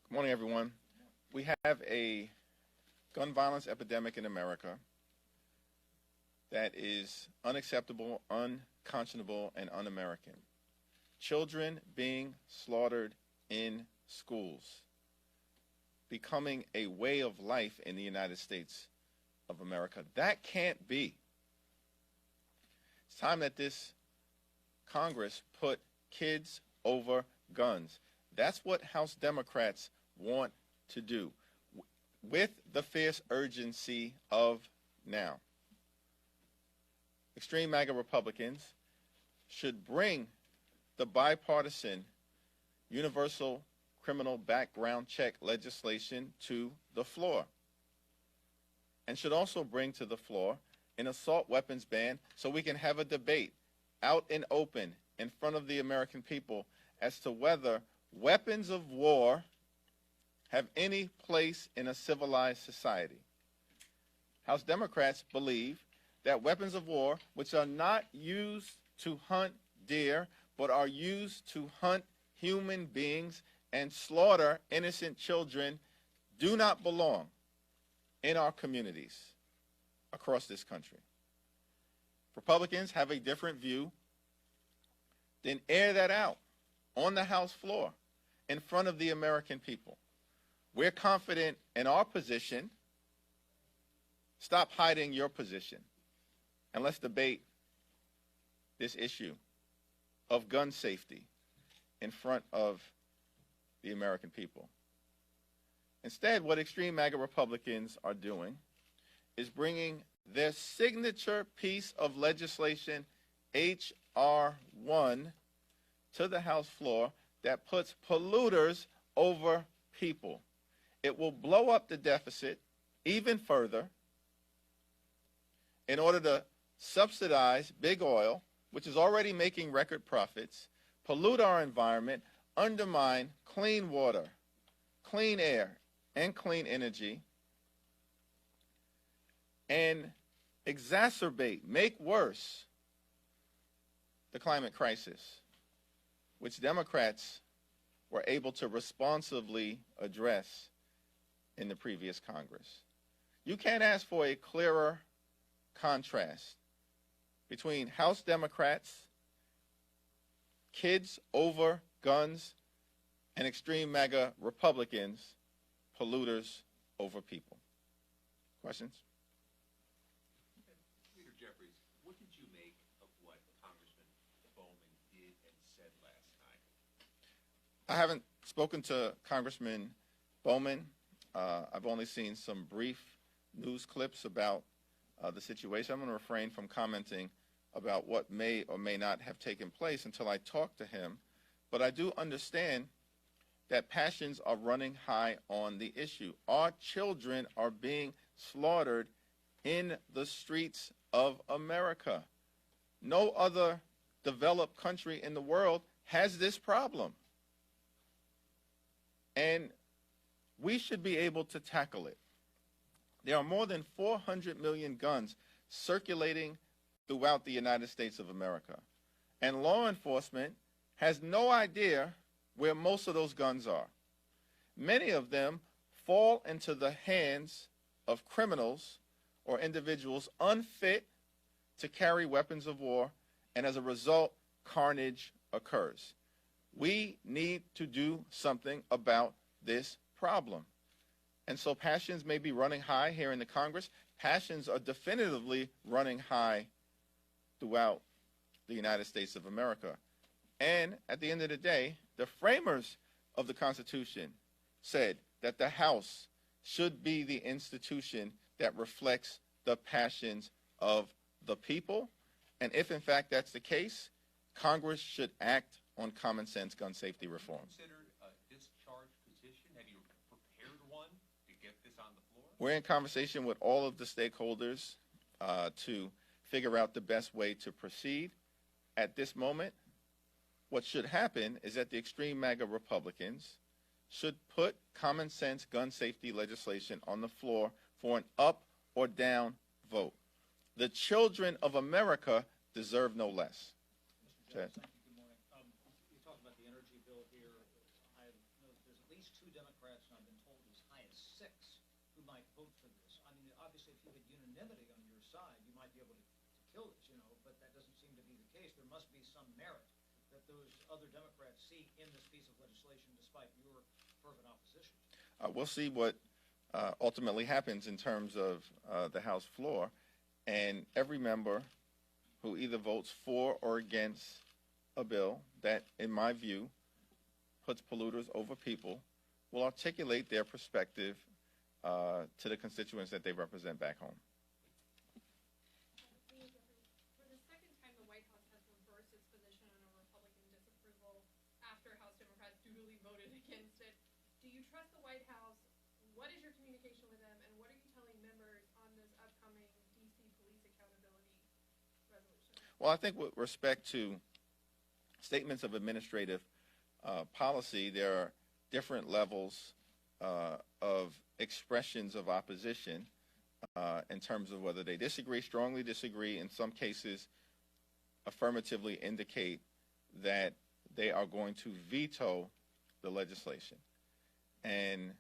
Good morning, everyone. We have a gun violence epidemic in America that is unacceptable, unconscionable, and un-American. Children being slaughtered in schools, becoming a way of life in the United States of America. That can't be. It's time that this Congress put kids over guns. That's what House Democrats want to do with the fierce urgency of now. Extreme MAGA Republicans should bring the bipartisan universal criminal background check legislation to the floor, and should also bring to the floor an assault weapons ban so we can have a debate out in open in front of the American people as to whether weapons of war have any place in a civilized society. House Democrats believe that weapons of war, which are not used to hunt deer, but are used to hunt human beings and slaughter innocent children, do not belong in our communities across this country. Republicans have a different view. Then air that out on the House floor in front of the American people. We're confident in our position. Stop hiding your position, and let's debate this issue of gun safety in front of the American people. Instead, what extreme MAGA Republicans are doing is bringing their signature piece of legislation, H.R. 1, to the House floor that puts polluters over people. It will blow up the deficit even further in order to subsidize big oil, which is already making record profits, pollute our environment, undermine clean water, clean air, and clean energy, and exacerbate, make worse the climate crisis, which Democrats were able to responsibly address in the previous Congress. You can't ask for a clearer contrast between House Democrats, kids over guns, and extreme MAGA Republicans, polluters over people. Questions? Leader Jeffries, what did you make of what Congressman Bowman did and said last night? I haven't spoken to Congressman Bowman. I've only seen some brief news clips about the situation. I'm going to refrain from commenting about what may or may not have taken place until I talk to him. But I do understand that passions are running high on the issue. Our children are being slaughtered in the streets of America. No other developed country in the world has this problem. And we should be able to tackle it. There are more than 400 million guns circulating throughout the United States of America. And law enforcement has no idea where most of those guns are. Many of them fall into the hands of criminals or individuals unfit to carry weapons of war, and as a result, carnage occurs. We need to do something about this problem. And so passions may be running high here in the Congress. Passions are definitively running high throughout the United States of America. And at the end of the day, the framers of the Constitution said that the House should be the institution that reflects the passions of the people. And if in fact that's the case, Congress should act on common sense gun safety reform. Considered a discharge position? Have you prepared one to get this on the floor? We're in conversation with all of the stakeholders to figure out the best way to proceed. At this moment, what should happen is that the extreme MAGA Republicans should put common sense gun safety legislation on the floor for an up or down vote. The children of America deserve no less. Mr. Jeffries, thank you. Good morning. You talked about the energy bill here. I noticed there's a least 2 Democrats, and I've been told as high as 6, who might vote for this. I mean, obviously, if you had unanimity on your side, you might be able to kill this, but that doesn't seem to be the case. There must be some merit that those other Democrats see in this piece of legislation, despite your fervent opposition. We'll see what ultimately happens in terms of the House floor, and every member who either votes for or against a bill that, in my view, puts polluters over people will articulate their perspective to the constituents that they represent back home. For the second time, the White House has reversed its position on a Republican disapproval after House Democrats duly voted against it. Do you trust the White House? What is your communication with them, and what are you telling members on this upcoming D.C. police accountability resolution? Well, I think with respect to statements of administrative policy, there are different levels of expressions of opposition in terms of whether they disagree, strongly disagree, in some cases affirmatively indicate that they are going to veto the legislation. And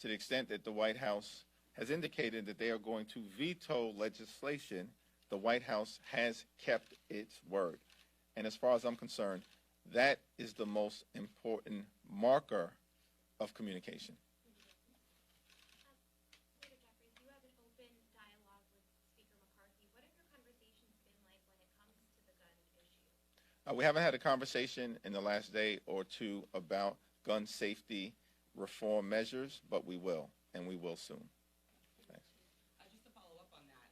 to the extent that the White House has indicated that they are going to veto legislation, the White House has kept its word. And as far as I'm concerned, that is the most important marker of communication. Leader Jeffries, you have an open dialogue with Speaker McCarthy. What have your conversations been like when it comes to the gun issue? We haven't had a conversation in the last day or two about gun safety reform measures, but we will, and we will soon. Thanks. Just to follow up on that,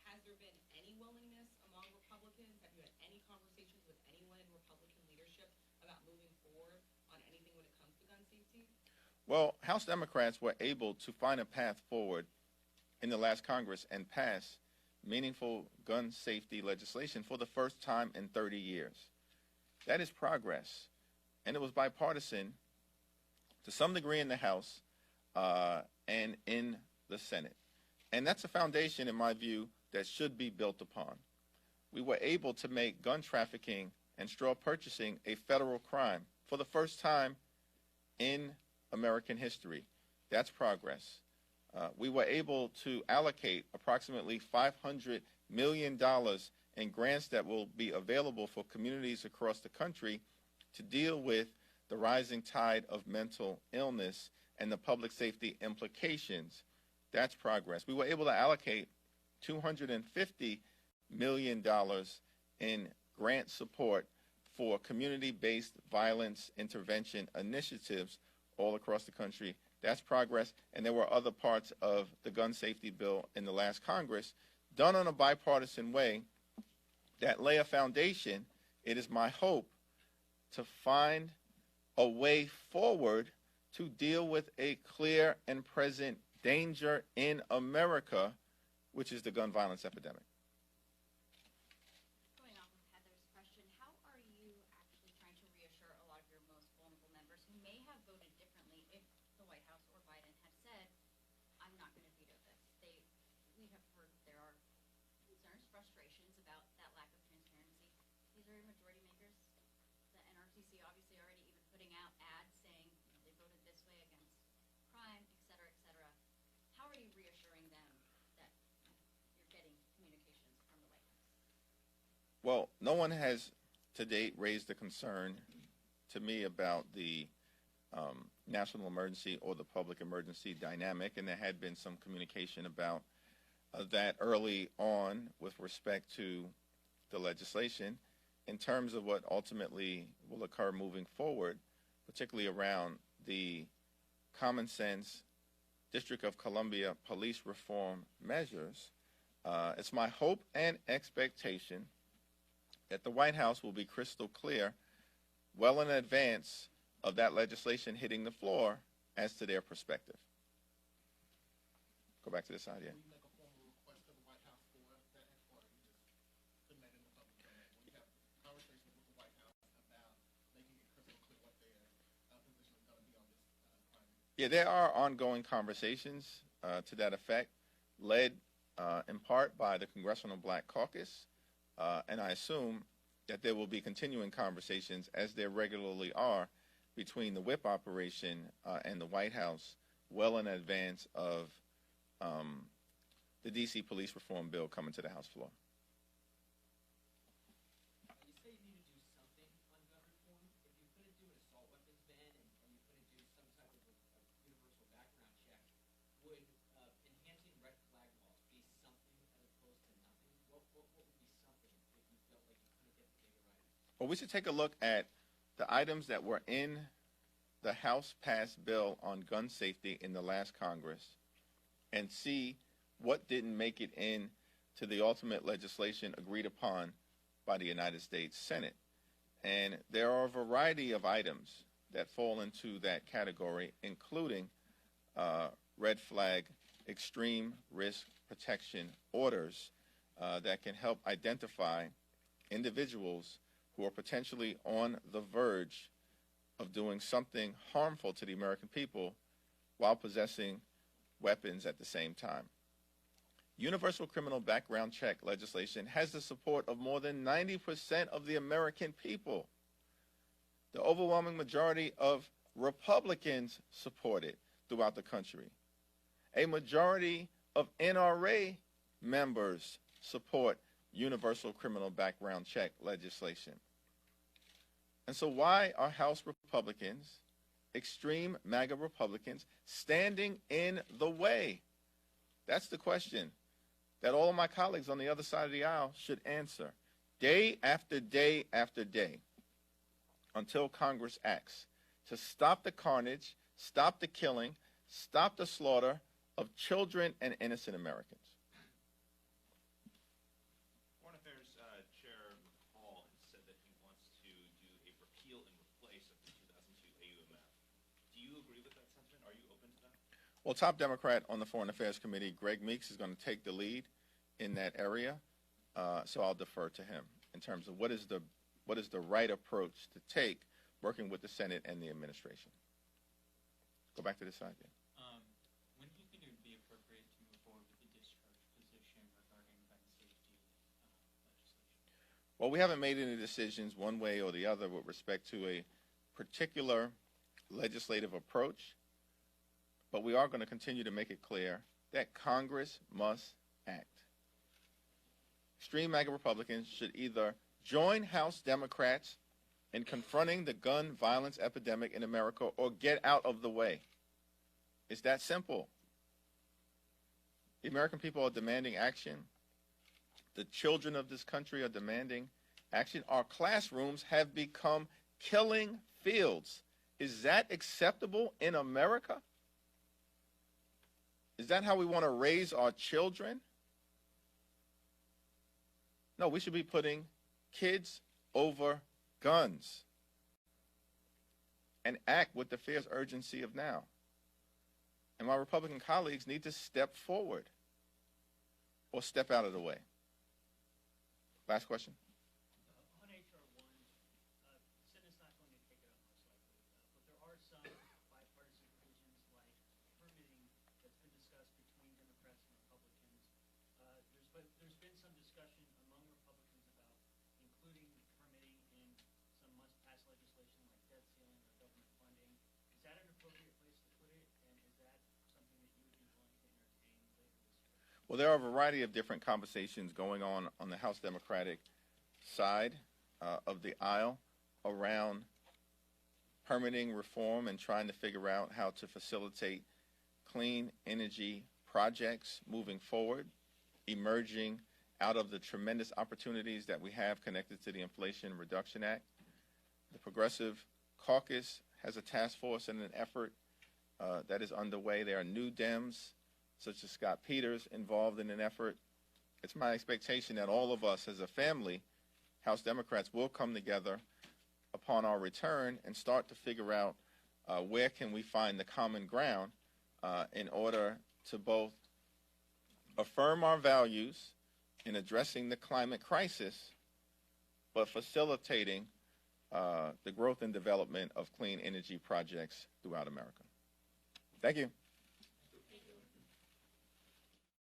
has there been any willingness among Republicans? Have you had any conversations with anyone in Republican leadership about moving forward on anything when it comes to gun safety? Well, House Democrats were able to find a path forward in the last Congress and pass meaningful gun safety legislation for the first time in 30 years. That is progress, and it was bipartisan to some degree in the House and in the Senate. And that's a foundation, in my view, that should be built upon. We were able to make gun trafficking and straw purchasing a federal crime for the first time in American history. That's progress. We were able to allocate approximately $500 million in grants that will be available for communities across the country to deal with the rising tide of mental illness and the public safety implications. That's progress. We were able to allocate $250 million in grant support for community-based violence intervention initiatives all across the country. That's progress. And there were other parts of the gun safety bill in the last Congress done in a bipartisan way that lay a foundation. It is my hope to find a way forward to deal with a clear and present danger in America, which is the gun violence epidemic. Going off of Heather's question, how are you actually trying to reassure a lot of your most vulnerable members who may have voted differently if the White House or Biden had said, I'm not going to veto this? We have heard there are concerns, frustrations about that lack of transparency. These are your majority makers. The NRTC obviously already even putting out ads saying they voted this way against crime, et cetera, et cetera. How are you reassuring them that you're getting communications from the White House? Well, no one has to date raised a concern to me about the national emergency or the public emergency dynamic, and there had been some communication about that early on with respect to the legislation. In terms of what ultimately will occur moving forward, particularly around the common sense District of Columbia police reform measures, it's my hope and expectation that the White House will be crystal clear well in advance of that legislation hitting the floor as to their perspective. Go back to this side, yeah. Will you make a formal request to the White House for that, or you just putting that in the public domain? Will you have conversations with the White House about making it crystal clear what their position is going to be on this crime? Yeah, there are ongoing conversations to that effect, led in part by the Congressional Black Caucus, and I assume that there will be continuing conversations, as there regularly are, between the whip operation and the White House well in advance of the D.C. police reform bill coming to the House floor. You say you need to do something on gun reform. If you couldn't do an assault weapons ban and you couldn't do some type of a universal background check, would enhancing red flag laws be something as opposed to nothing? What would be something if you felt like you couldn't get the bigger items? Well, we should take a look at the items that were in the House-passed bill on gun safety in the last Congress and see what didn't make it in to the ultimate legislation agreed upon by the United States Senate. And there are a variety of items that fall into that category, including red flag, extreme risk protection orders that can help identify individuals who are potentially on the verge of doing something harmful to the American people while possessing weapons at the same time. Universal criminal background check legislation has the support of more than 90% of the American people. The overwhelming majority of Republicans support it throughout the country. A majority of NRA members support universal criminal background check legislation. And so why are House Republicans, extreme MAGA Republicans, standing in the way? That's the question that all of my colleagues on the other side of the aisle should answer day after day after day until Congress acts to stop the carnage, stop the killing, stop the slaughter of children and innocent Americans. Foreign Affairs Chair McCall has said that he wants to do a repeal and replace of the 2002 AUMF. Do you agree with that sentiment? Are you open to that? Well, top Democrat on the Foreign Affairs Committee, Greg Meeks, is going to take the lead in that area, so I'll defer to him in terms of what is the right approach to take working with the Senate and the administration. Go back to this side, yeah. When do you think it would be appropriate to move forward with the discharge position regarding gun safety legislation? Well, we haven't made any decisions one way or the other with respect to a particular legislative approach, but we are going to continue to make it clear that Congress must act. Extreme MAGA Republicans should either join House Democrats in confronting the gun violence epidemic in America or get out of the way. It's that simple. The American people are demanding action. The children of this country are demanding action. Our classrooms have become killing fields. Is that acceptable in America? Is that how we want to raise our children? No, we should be putting kids over guns and act with the fierce urgency of now. And my Republican colleagues need to step forward or step out of the way. Last question. On H.R. 1, the Senate's not going to take it up most likely, but there are some bipartisan provisions like permitting that's been discussed between Democrats and Republicans. There's been some discussion among Republicans about including permitting in some must-pass legislation like debt ceiling or government funding. Is that an appropriate place to put it, and is that something that you would be willing to entertain later this year? Well, there are a variety of different conversations going on the House Democratic side of the aisle around permitting reform and trying to figure out how to facilitate clean energy projects moving forward, emerging out of the tremendous opportunities that we have connected to the Inflation Reduction Act. The Progressive Caucus has a task force and an effort that is underway. There are new Dems, such as Scott Peters, involved in an effort. It's my expectation that all of us as a family, House Democrats, will come together upon our return and start to figure out where can we find the common ground in order to both affirm our values in addressing the climate crisis, but facilitating the growth and development of clean energy projects throughout America. Thank you.